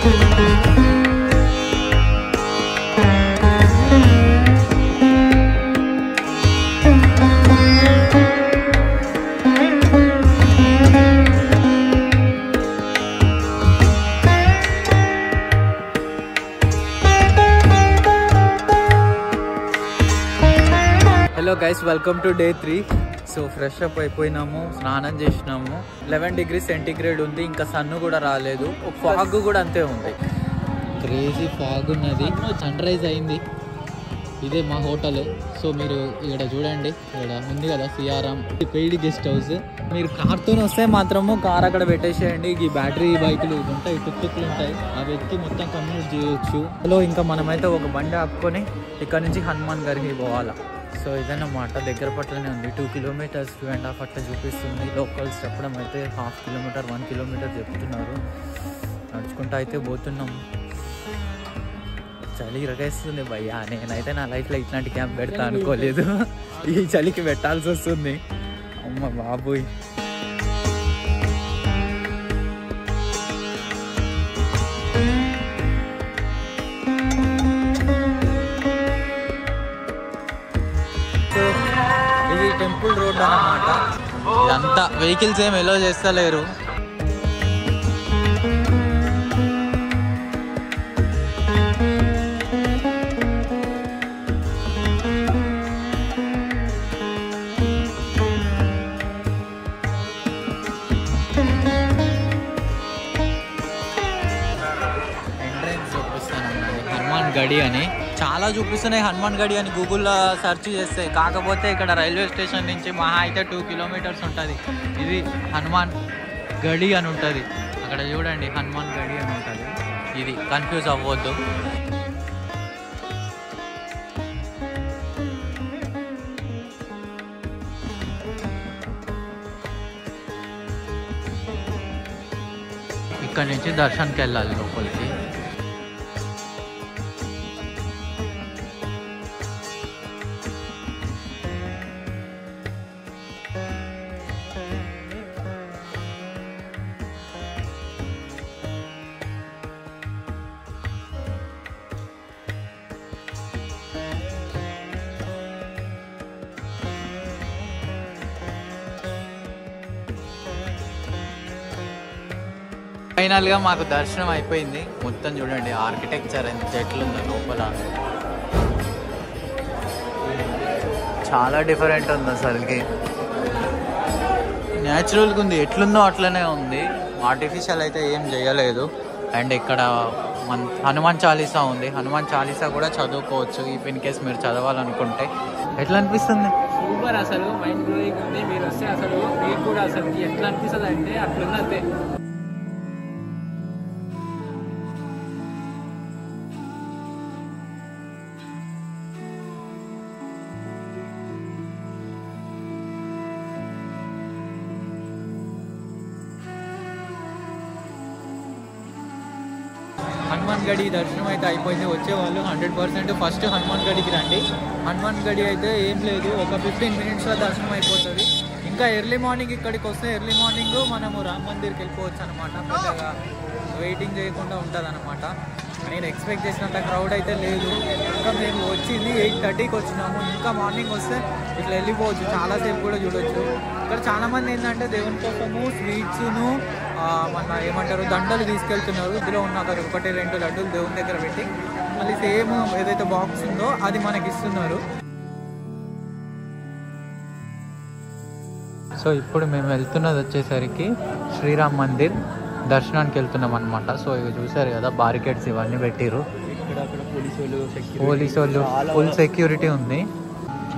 Hello guys, welcome to day 3. So fresh up అయిపోయినాము, స్నానం చేసినాము. 11 degrees సెంటిగ్రేడ్ ఉంది, ఇంకా సన్ను కూడా రాలేదు. ఫాగ్ కూడా అంతే ఉంది, క్రేజీ ఫాగ్ ఉన్నది. సన్ రైజ్ అయింది. ఇదే మా హోటల్. సో మీరు ఇక్కడ చూడండి, ఇక్కడ ఉంది కదా సిఆర్ఎం పెయిడ్ గెస్ట్ హౌస్. మీరు కార్తో వస్తే మాత్రము కార్ అక్కడ పెట్టేసేయండి. ఈ బ్యాటరీ బైకులు ఉంటాయి, టుక్టుక్లు ఉంటాయి, అవి ఎక్కి మొత్తం కమ్యూట్ చేయొచ్చు. హలో, ఇంకా మనమైతే ఒక బండి ఆపుకొని ఇక్కడ నుంచి హనుమాన్ గారికి పోవాలా. సో ఇదన్నమాట, దగ్గర పట్లనే ఉంది. 2 kilometers 2.5 అట్లా చూపిస్తుంది. లోకల్స్ చెప్పడం అయితే 1/2 kilometer 1 kilometer చెప్తున్నారు. నడుచుకుంటూ అయితే పోతున్నాం. చలి రగేస్తుంది భయ్యా. నేనైతే నా లైఫ్లో ఇట్లాంటి క్యాంప్ పెడతా అనుకోలేదు. ఈ చలికి పెట్టాల్సి వస్తుంది. అమ్మ బాబోయ్. ఇది టెంపుల్ రోడ్ అన్నమాట. ఇదంతా వెహికల్స్ ఏం ఎలో చేస్తలేరు. ఎంట్రన్స్ చూపిస్తాను, హనుమాన్ గడి అని చాలా చూపిస్తున్నాయి. హనుమాన్ గడి అని గూగుల్లో సెర్చ్ చేస్తే. కాకపోతే ఇక్కడ రైల్వే స్టేషన్ నుంచి మహా అయితే 2 kilometers ఉంటుంది. ఇది హనుమాన్ గడి అని ఉంటుంది. అక్కడ చూడండి, హనుమాన్ గడి అని ఉంటుంది. ఇది కన్ఫ్యూజ్ అవ్వద్దు. ఇక్కడ నుంచి దర్శన్కి వెళ్ళాలి లోపలికి. ఫైనల్గా మాకు దర్శనం అయిపోయింది. మొత్తం చూడండి, ఆర్కిటెక్చర్ ఎంత ఎట్లుందో లోపల. చాలా డిఫరెంట్ ఉంది అసలుకి. న్యాచురల్గా ఉంది, ఎట్లుందో అట్లనే ఉంది. ఆర్టిఫిషియల్ అయితే ఏం చేయలేదు. అండ్ ఇక్కడ హనుమాన్ చాలీసా ఉంది. హనుమాన్ చాలీసా కూడా చదువుకోవచ్చు ఇఫ్ ఇన్ కేస్ మీరు చదవాలనుకుంటే. ఎట్లా అనిపిస్తుంది? సూపర్, అసలు మైండ్ బ్లోయింగ్ ఉంది. మీరు వస్తే అసలు మీకు కూడా అసలు ఎట్లా అనిపిస్తుంది అంటే అట్లుంది అంతే. హనుమాన్ గడి దర్శనం అయితే అయిపోయింది. వచ్చేవాళ్ళు 100% ఫస్ట్ హనుమాన్ గడికి రండి. హనుమాన్ గడి అయితే ఏం లేదు, ఒక 15 minutesలో దర్శనం అయిపోతుంది. ఇంకా ఎర్లీ మార్నింగ్ ఇక్కడికి వస్తే ఎర్లీ మార్నింగ్ మనము రామ్ మందిర్కి వెళ్ళిపోవచ్చు అనమాట. పెద్దగా వెయిటింగ్ చేయకుండా ఉంటుంది అనమాట. నేను ఎక్స్పెక్ట్ చేసినంత క్రౌడ్ అయితే లేదు. ఇంకా మేము వచ్చింది 8:30కి వచ్చినాము. ఇంకా మార్నింగ్ వస్తే ఇట్లా వెళ్ళిపోవచ్చు, చాలాసేపు కూడా చూడొచ్చు. ఇక్కడ చాలామంది ఏంటంటే దేవుని కోసము స్వీట్స్ను మన ఏమంటారు దండలు తీసుకెళ్తున్నారు. ఇందులో ఉన్న 1-2 లడ్డూలు దేవుని దగ్గర పెట్టి మళ్ళీ సేమ్ ఏదైతే బాక్స్ ఉందో అది మనకి ఇస్తున్నారు. సో ఇప్పుడు మేము వెళ్తున్నది వచ్చేసరికి శ్రీరామ్ మందిర్ దర్శనానికి వెళ్తున్నాం అనమాట. సో ఇవి చూసారు కదా, బారికేడ్స్ ఇవన్నీ పెట్టిరు. పోలీసు వాళ్ళు ఫుల్ సెక్యూరిటీ ఉంది.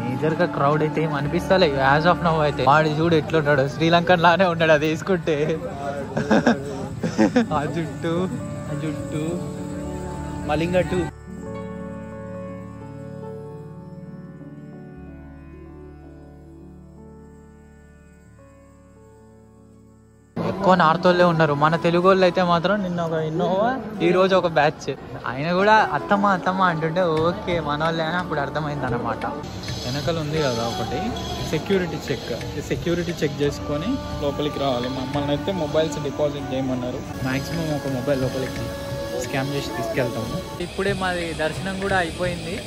మేజర్గా క్రౌడ్ అయితే ఏం అనిపిస్తలే యాజ్ ఆఫ్ నౌ అయితే. వాడి చూడు ఎట్లున్నాడు, శ్రీలంకన్ లానే ఉన్నాడు అది వేసుకుంటే. ఆ జుట్టు మలింగట్టు. ఎక్కువ నార్త్ వాళ్ళే ఉన్నారు. మన తెలుగు వాళ్ళు అయితే మాత్రం నిన్న ఒక ఇన్నోవా, ఈ రోజు ఒక బ్యాచ్. ఆయన కూడా అత్తమ్మ అంటుంటే ఓకే మన వాళ్ళే అని అప్పుడు అర్థమైంది అనమాట. వెనకలు ఉంది కదా ఒకటి సెక్యూరిటీ చెక్ చేసుకొని లోపలికి రావాలి. మమ్మల్ని అయితే మొబైల్స్ డిపాజిట్ చేయమన్నారు. మ్యాక్సిమం ఒక మొబైల్ లోపలికి స్కామ్ చేసి తీసుకెళ్తాము. ఇప్పుడే మాది దర్శనం కూడా అయిపోయింది.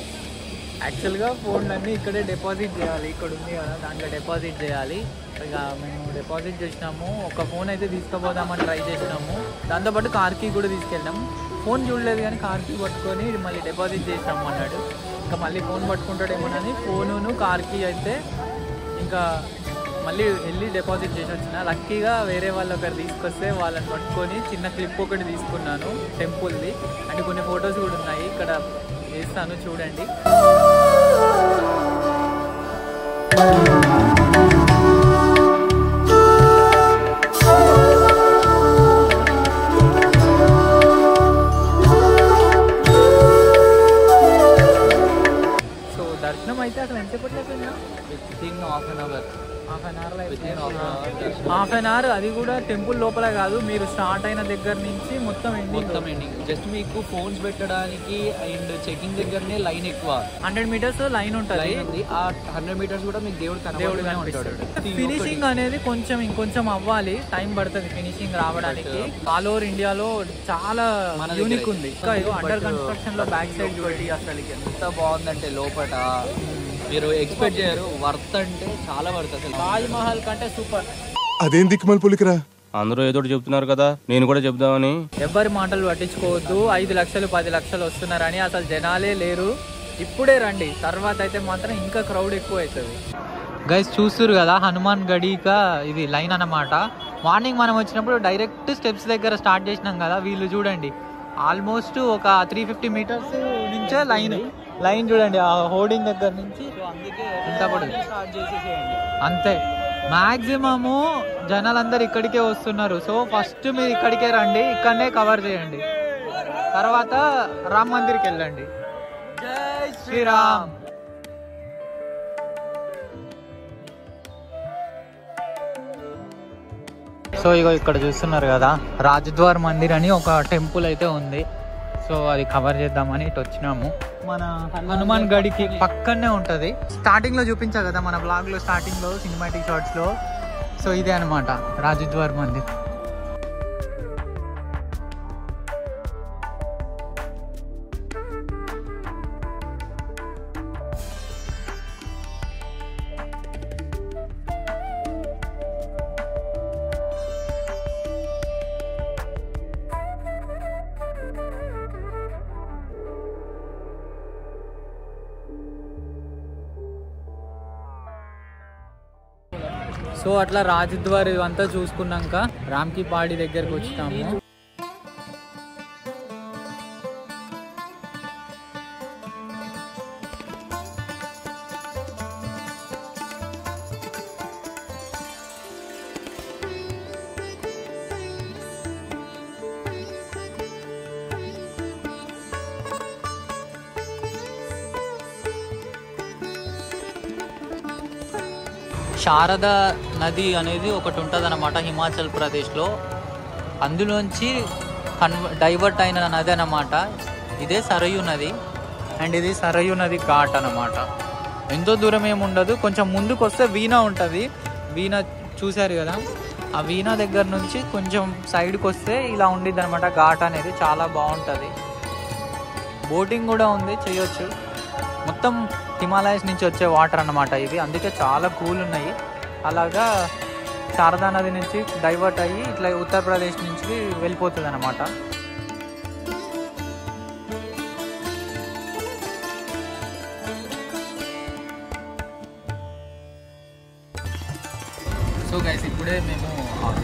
యాక్చువల్గా ఫోన్లన్నీ ఇక్కడే డిపాజిట్ చేయాలి, ఇక్కడ ఉంది కదా దాంట్లో డిపాజిట్ చేయాలి. ఇక మేము డిపాజిట్ చేసినాము. ఒక ఫోన్ అయితే తీసుకుపోదామని ట్రై చేసినాము, దాంతోపాటు కార్ కీ కూడా తీసుకెళ్ళాము. ఫోన్ చూడలేదు కానీ కార్ కీ పట్టుకొని మళ్ళీ డిపాజిట్ చేసాము అన్నాడు. ఇంకా మళ్ళీ ఫోన్ పట్టుకుంటాడేమోనని ఫోను కార్ కీ అయితే ఇంకా మళ్ళీ వెళ్ళి డిపాజిట్ చేసి వచ్చిన. లక్కీగా వేరే వాళ్ళు ఒకరు తీసుకొస్తే వాళ్ళని పట్టుకొని చిన్న క్లిప్ ఒకటి తీసుకున్నాను టెంపుల్ది. అండ్ కొన్ని ఫొటోస్ కూడా ఉన్నాయి, ఇక్కడ వేస్తాను చూడండి. సో దర్శనం అయితే అసలు ఎంతసేపట్లో అయిపోయిందా? Within half an hour half an hour. అది కూడా టెంపుల్ లోపల కాదు, మీరు స్టార్ట్ అయిన దగ్గర నుంచి మొత్తం ఎండింగ్. జస్ట్ మీకు ఫోన్స్ పెట్టడానికి అండ్ చెకింగ్ దగ్గరనే లైన్ ఎక్కువ. 100 మీటర్స్ లైన్ ఉంటుంది. ఆ 100 మీటర్స్ కూడా మీకు దేవుడుగానే ఉంటాడు. ఫినిషింగ్ అనేది ఇంకొంచెం అవ్వాలి, టైం పడుతుంది ఫినిషింగ్ రావడానికి. ఆల్ ఓవర్ ఇండియాలో చాలా యూనిక్ ఉంది. అండర్ కన్స్ట్రక్షన్ లో బ్యాక్ సైడ్ చూడండి, అసలు ఎంత బాగుందంటే లోపల మీరు ఎక్స్పెక్ట్ చేయరు. వర్త్ అంటే చాలా వర్త్. అసలు తాజ్ మహల్ కంటే సూపర్. అదేం దిక్కుమల్ పులికిరా, అందరూ ఏదో చెప్తున్నారు కదా, నేను కూడా చెప్దామని. ఎవరి మాటలు పట్టించుకోవద్దు. 5 లక్షలు 10 లక్షలు వస్తున్నారని అసలు జనాలే లేరు. ఇప్పుడే రండి, తర్వాత అయితే మాత్రం ఇంకా క్రౌడ్ ఎక్కువ అవుతుంది. గైస్ చూస్తున్నారు కదా, హనుమాన్ గడిక ఇది లైన్ అన్నమాట. మార్నింగ్ మనం వచ్చినప్పుడు డైరెక్ట్ స్టెప్స్ దగ్గర స్టార్ట్ చేసినాం కదా, వీళ్ళు చూడండి ఆల్మోస్ట్ ఒక 350 మీటర్స్ నుంచే లైన్ చూడండి. ఆ హోర్డింగ్ దగ్గర నుంచి ఇంత పడుతుంది అంతే. మ్యాక్సిమము జనాలందరూ ఇక్కడికే వస్తున్నారు. సో ఫస్ట్ మీరు ఇక్కడికే రండి, ఇక్కడనే కవర్ చేయండి, తర్వాత రామ్ మందిర్కి వెళ్ళండి. జై శ్రీరామ్. సో ఇగో ఇక్కడ చూస్తున్నారు కదా, రాజద్వార్ మందిర్ అని ఒక టెంపుల్ అయితే ఉంది. సో అది కవర్ చేద్దామని ఇటు వచ్చినాము. మన హనుమాన్ గడికి పక్కనే ఉంటుంది. స్టార్టింగ్ లో చూపించా కదా మన బ్లాగ్ లో, స్టార్టింగ్ లో సినిమాటిక్ షార్ట్స్ లో. సో ఇదే అనమాట రాజద్వార్ మందిర్. సో అట్లా రాజద్వార్ ఇవంతా చూసుకున్నాక రామ్కి పాడి దగ్గరకు వచ్చినాము. శారదా నది అనేది ఒకటి ఉంటుంది అన్నమాట హిమాచల్ ప్రదేశ్లో. అందులోంచి డైవర్ట్ అయిన నది అన్నమాట. ఇదే సరయూ నది. అండ్ ఇది సరయూ నది ఘాట్ అన్నమాట. ఎంతో దూరం ఏమి ఉండదు, కొంచెం ముందుకు వస్తే వీణా ఉంటుంది. వీణా చూశారు కదా, ఆ వీణా దగ్గర నుంచి కొంచెం సైడ్కి వస్తే ఇలా ఉండిద్ది అనమాట ఘాట్ అనేది. చాలా బాగుంటుంది. బోటింగ్ కూడా ఉంది, చేయొచ్చు. మొత్తం హిమాలయస్ నుంచి వచ్చే వాటర్ అన్నమాట ఇవి, అందుకే చాలా కూల్ ఉన్నాయి. అలాగా శారదా నది నుంచి డైవర్ట్ అయ్యి ఇట్లా ఉత్తరప్రదేశ్ నుంచి వెళ్ళిపోతుంది అన్నమాట. సో గైస్ ఇప్పుడే మేము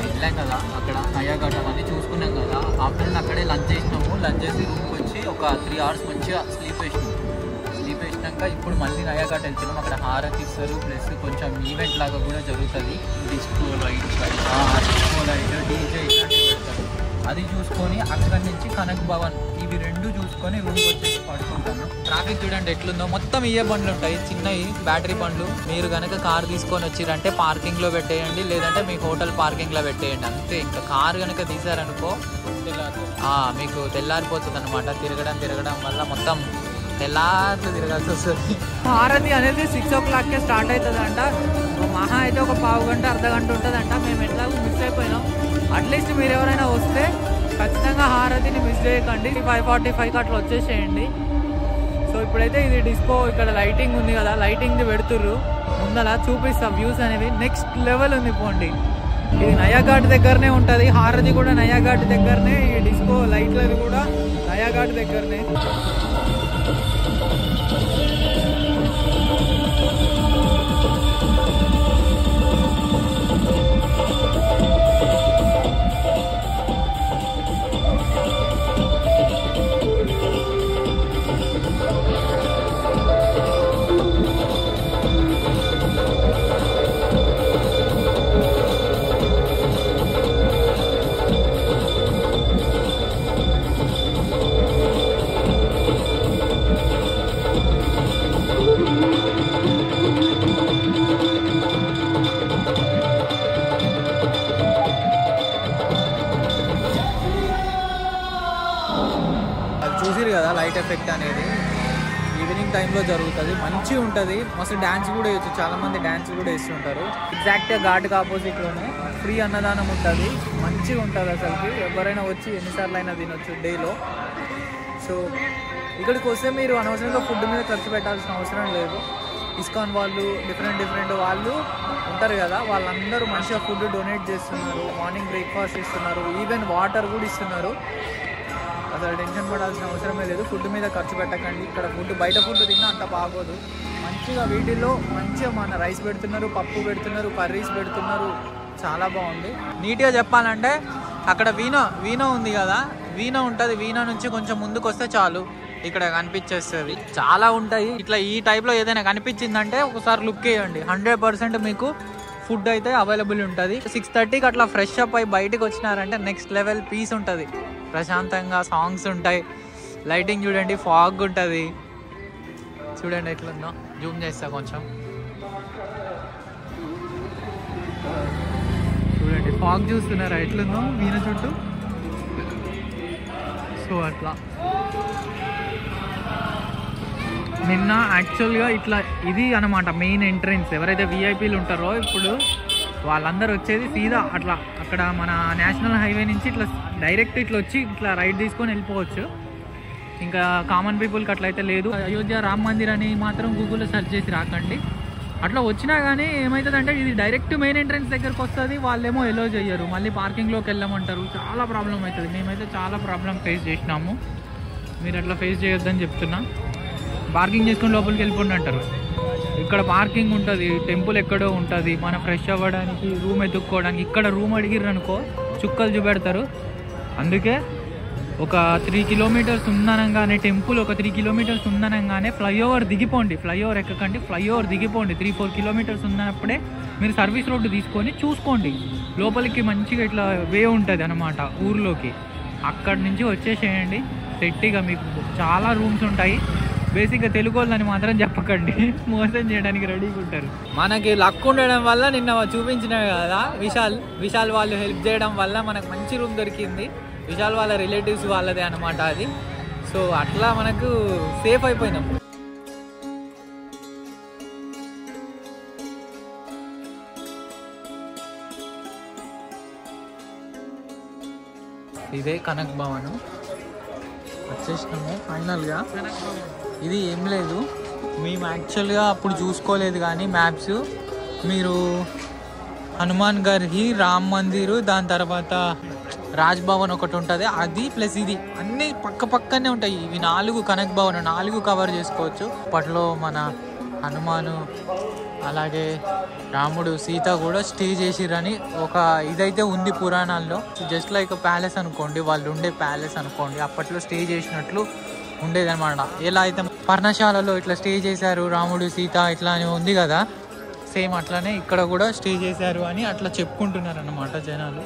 వెళ్ళాం కదా, అక్కడ నయాఘట్టం అని చూసుకున్నాం కదా. ఆఫ్టర్నూన్ అక్కడే లంచ్ చేసినాము. లంచ్ చేసి రూమ్కి వచ్చి ఒక 3 hours మంచిగా స్లీప్ వేసినాము. వేసినాక ఇప్పుడు మళ్ళీ నయాఘాట్ వెళ్తున్నాం. అక్కడ హారతి ఇస్తారు, ప్లస్ కొంచెం ఈవెంట్ లాగా కూడా జరుగుతుంది. డిస్కో లైట్ డీజే ఇట్లాంటివి పెడతారు. అది చూసుకొని అక్కడి నుంచి కనక్ భవన్ ఇవి 2 చూసుకొని రూమ్కి వచ్చేసి పడుకుంటాను. ట్రాఫిక్ చూడండి ఎట్లుందో. మొత్తం ఇయే బండ్లు ఉంటాయి, చిన్నవి బ్యాటరీ బండ్లు. మీరు కనుక కార్ తీసుకొని వచ్చిరంటే పార్కింగ్లో పెట్టేయండి, లేదంటే మీ హోటల్ పార్కింగ్లో పెట్టేయండి అంతే. ఇంకా కార్ కనుక తీసారనుకో మీకు తెల్లారిపోతుంది అనమాట. తిరగడం వల్ల మొత్తం తెల్లార్లు తిరగాల్సి వస్తుంది. హారతి అనేది 6 o'clockకే స్టార్ట్ అవుతుంది అంట. మహా అయితే ఒక 1/2 గంట 1/2 గంట ఉంటుందంట. మేము ఎట్లాగో మిస్ అయిపోయినాం. అట్లీస్ట్ మీరు ఎవరైనా వస్తే ఖచ్చితంగా హారతిని మిస్ చేయకండి. 5:45కి అట్లా వచ్చేసేయండి. సో ఇప్పుడైతే ఇది డిస్కో, ఇక్కడ లైటింగ్ ఉంది కదా, లైటింగ్ది పెడుతుర్రు ముందల, చూపిస్తా వ్యూస్ అనేవి నెక్స్ట్ లెవెల్ ఉంది. పోండి, ఇది నయాఘాట్ దగ్గరనే ఉంటుంది, హారతి కూడా నయాఘాట్ దగ్గరనే, ఈ డిస్కో లైట్లది కూడా నయాఘాట్ దగ్గరనే. చూసిరు కదా లైట్ ఎఫెక్ట్ అనేది ఈవినింగ్ టైంలో జరుగుతుంది, మంచిగా ఉంటుంది. మస్తు డ్యాన్స్ కూడా వేయచ్చు, చాలామంది డ్యాన్స్ కూడా వేస్తుంటారు. ఎగ్జాక్ట్గా ఘాట్కి ఆపోజిట్లోనే ఫ్రీ అన్నదానం ఉంటుంది, మంచిగా ఉంటుంది అసలుకి. ఎవరైనా వచ్చి ఎన్నిసార్లు అయినా తినొచ్చు డేలో. సో ఇక్కడికి వస్తే మీరు అనవసరంగా ఫుడ్ మీద ఖర్చు పెట్టాల్సిన అవసరం లేదు. ఇస్కాన్ వాళ్ళు డిఫరెంట్ వాళ్ళు ఉంటారు కదా, వాళ్ళందరూ మంచిగా ఫుడ్ డొనేట్ చేస్తున్నారు, మార్నింగ్ బ్రేక్ఫాస్ట్ ఇస్తున్నారు, ఈవెన్ వాటర్ కూడా ఇస్తున్నారు. అసలు టెన్షన్ పడాల్సిన అవసరమే లేదు, ఫుడ్ మీద ఖర్చు పెట్టకండి. ఇక్కడ ఫుడ్ బయట ఫుడ్ తిన్నా అంత బాగోదు. మంచిగా వీటిల్లో మంచిగా మన రైస్ పెడుతున్నారు, పప్పు పెడుతున్నారు, కర్రీస్ పెడుతున్నారు, చాలా బాగుంది. నీట్గా చెప్పాలంటే అక్కడ వీణా ఉంది కదా, వీణా ఉంటుంది. వీణా నుంచి కొంచెం ముందుకు వస్తే చాలు, ఇక్కడ కనిపించేస్తుంది. చాలా ఉంటాయి ఇట్లా. ఈ టైప్లో ఏదైనా కనిపించిందంటే ఒకసారి లుక్ వేయండి, 100% మీకు ఫుడ్ అయితే అవైలబుల్ ఉంటుంది. 6:30కి అట్లా ఫ్రెష్ అప్ అయి బయటకు వచ్చినారంటే నెక్స్ట్ లెవెల్ పీస్ ఉంటుంది. ప్రశాంతంగా సాంగ్స్ ఉంటాయి, లైటింగ్ చూడండి, ఫాగ్ ఉంటుంది. చూడండి ఎట్లుందో, జూమ్ చేస్తా కొంచెం. చూడండి ఫాగ్ చూస్తున్నారా ఎట్లుందో వీణ చుట్టూ. సో అట్లా నిన్న యాక్చువల్గా ఇట్లా ఇది అనమాట మెయిన్ ఎంట్రెన్స్. ఎవరైతే విఐపీలు ఉంటారో ఇప్పుడు వాళ్ళందరూ వచ్చేది సీదా అట్లా అక్కడ మన నేషనల్ హైవే నుంచి ఇట్లా డైరెక్ట్ ఇట్లా వచ్చి ఇట్లా రైట్ తీసుకొని వెళ్ళిపోవచ్చు. ఇంకా కామన్ పీపుల్కి అట్లయితే లేదు. అయోధ్య రామ్ మందిర్ అని మాత్రం గూగుల్లో సెర్చ్ చేసి రాకండి. అట్లా వచ్చినా కానీ ఏమవుతుందంటే ఇది డైరెక్ట్ మెయిన్ ఎంట్రెన్స్ దగ్గరకు వస్తుంది, వాళ్ళేమో ఎలో చేయరు, మళ్ళీ పార్కింగ్లోకి వెళ్ళమంటారు. చాలా ప్రాబ్లం అవుతుంది. మేమైతే చాలా ప్రాబ్లం ఫేస్ చేసినాము. మీరు అట్లా ఫేస్ చేయొద్దని చెప్తున్నా. పార్కింగ్ చేసుకుని లోపలికి వెళ్ళిపోండి అంటారు. ఇక్కడ పార్కింగ్ ఉంటుంది, టెంపుల్ ఎక్కడో ఉంటుంది, మనం ఫ్రెష్ అవ్వడానికి రూమ్ ఎత్తుక్కోవడానికి. ఇక్కడ రూమ్ అడిగిర్రు అనుకో చుక్కలు చూపెడతారు. అందుకే ఒక 3 కిలోమీటర్స్ ఉందనగానే టెంపుల్, ఒక 3 కిలోమీటర్స్ ఉందనగానే ఫ్లైఓవర్ దిగిపోండి. ఫ్లైఓవర్ ఎక్కకండి, ఫ్లైఓవర్ దిగిపోండి. 3-4 కిలోమీటర్స్ ఉందన్నప్పుడే మీరు సర్వీస్ రోడ్డు తీసుకొని చూసుకోండి. లోపలికి మంచిగా ఇట్లా వే ఉంటుంది అనమాట ఊర్లోకి. అక్కడి నుంచి వచ్చేసేయండి సెట్టిగా. మీకు చాలా రూమ్స్ ఉంటాయి. బేసిక్గా తెలుగు వాళ్ళని మాత్రం చెప్పకండి, మోసం చేయడానికి రెడీగా ఉంటారు. మనకి లక్ ఉండడం వల్ల నిన్న చూపించిన కదా విశాల్ వాళ్ళు హెల్ప్ చేయడం వల్ల మనకు మంచి రూమ్ దొరికింది. విశాల్ వాళ్ళ రిలేటివ్స్ వాళ్ళదే అనమాట అది. సో అట్లా మనకు సేఫ్ అయిపోయినాం. ఇదే కనక్ భవన్ వచ్చేసినాము ఫైనల్గా. ఇది ఏం లేదు, మేము యాక్చువల్గా అప్పుడు చూసుకోలేదు కానీ మ్యాప్స్. మీరు హనుమాన్ గర్హి, రామ్ మందిరు, దాని తర్వాత రాజ్ భవన్ ఒకటి ఉంటుంది, అది ప్లస్ ఇది అన్నీ పక్కనే ఉంటాయి. ఇవి 4 కనక్ భవన్, 4 కవర్ చేసుకోవచ్చు. అప్పట్లో మన హనుమాను అలాగే రాముడు సీత కూడా స్టే చేసిరని ఒక ఇదైతే ఉంది పురాణాల్లో. జస్ట్ లైక్ ప్యాలెస్ అనుకోండి, వాళ్ళు ఉండే ప్యాలెస్ అనుకోండి, అప్పట్లో స్టే చేసినట్లు ఉండేదన్నమాట. ఎలా అయితే పర్ణశాలలో ఇట్లా స్టే చేశారు రాముడు సీత ఇట్లా అని ఉంది కదా, సేమ్ అట్లానే ఇక్కడ కూడా స్టే చేశారు అని అట్లా చెప్పుకుంటున్నారు అన్నమాట జనాలు.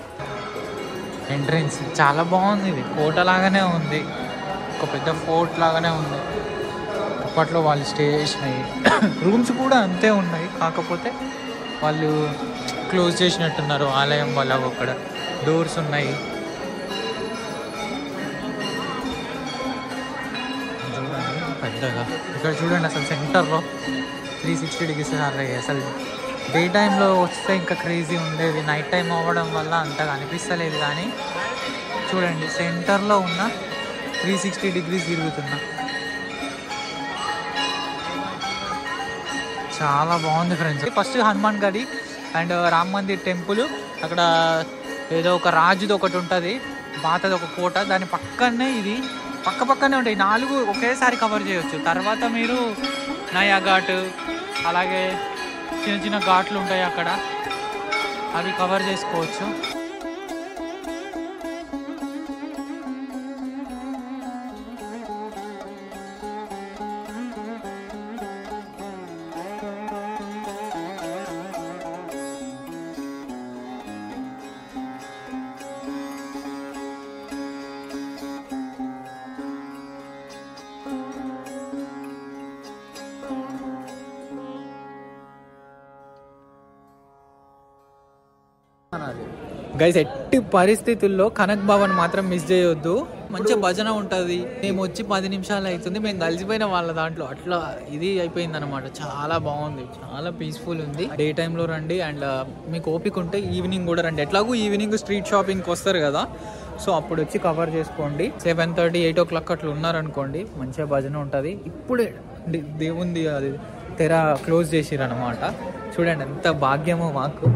ఎంట్రెన్స్ చాలా బాగుంది, ఇది కోట లాగానే ఉంది, ఒక పెద్ద ఫోర్ట్ లాగానే ఉంది. అప్పట్లో వాళ్ళు స్టే చేసినాయి. రూమ్స్ కూడా అంతే ఉన్నాయి, కాకపోతే వాళ్ళు క్లోజ్ చేసినట్టున్నారు ఆలయం వల్ల. అక్కడ డోర్స్ ఉన్నాయి. పెద్దగా ఇక్కడ చూడండి అసలు సెంటర్లో 360 degrees అసలు డే టైంలో వస్తే ఇంకా క్రేజీ ఉండేది. నైట్ టైం అవ్వడం వల్ల అంతగా అనిపిస్తలేదు కానీ చూడండి సెంటర్లో ఉన్న 360 degrees తిరుగుతున్నా. చాలా బాగుంది ఫ్రెండ్స్. ఫస్ట్ హనుమాన్ గడి అండ్ రామ్ మందిర్ టెంపుల్, అక్కడ ఏదో ఒక రాజుది ఒకటి ఉంటుంది, పాతది ఒక కోట, దాని పక్కనే ఇది పక్కనే ఉంటాయి. 4 ఒకేసారి కవర్ చేయొచ్చు. తర్వాత మీరు నయా ఘాట్, అలాగే చిన్న చిన్న ఘాట్లు ఉంటాయి అక్కడ, అవి కవర్ చేసుకోవచ్చు. గైస్, ఎట్టి పరిస్థితుల్లో కనక్ భవన్ మాత్రం మిస్ చేయొద్దు. మంచి భజన ఉంటుంది. మేము వచ్చి 10 నిమిషాలు అవుతుంది, మేము కలిసిపోయిన వాళ్ళ దాంట్లో. అట్లా ఇది అయిపోయింది అనమాట. చాలా బాగుంది, చాలా పీస్ఫుల్ ఉంది. డే టైంలో రండి అండ్ మీకు ఓపిక ఉంటే ఈవినింగ్ కూడా రండి. ఎట్లాగూ ఈవినింగ్ స్ట్రీట్ షాపింగ్కి వస్తారు కదా, సో అప్పుడు వచ్చి కవర్ చేసుకోండి. 7:30, 8 o'clock అట్లా ఉన్నారనుకోండి, మంచిగా భజన ఉంటుంది. ఇప్పుడే దేవుంది అది తెర క్లోజ్ చేసిరనమాట. చూడండి ఎంత భాగ్యమో మాకు.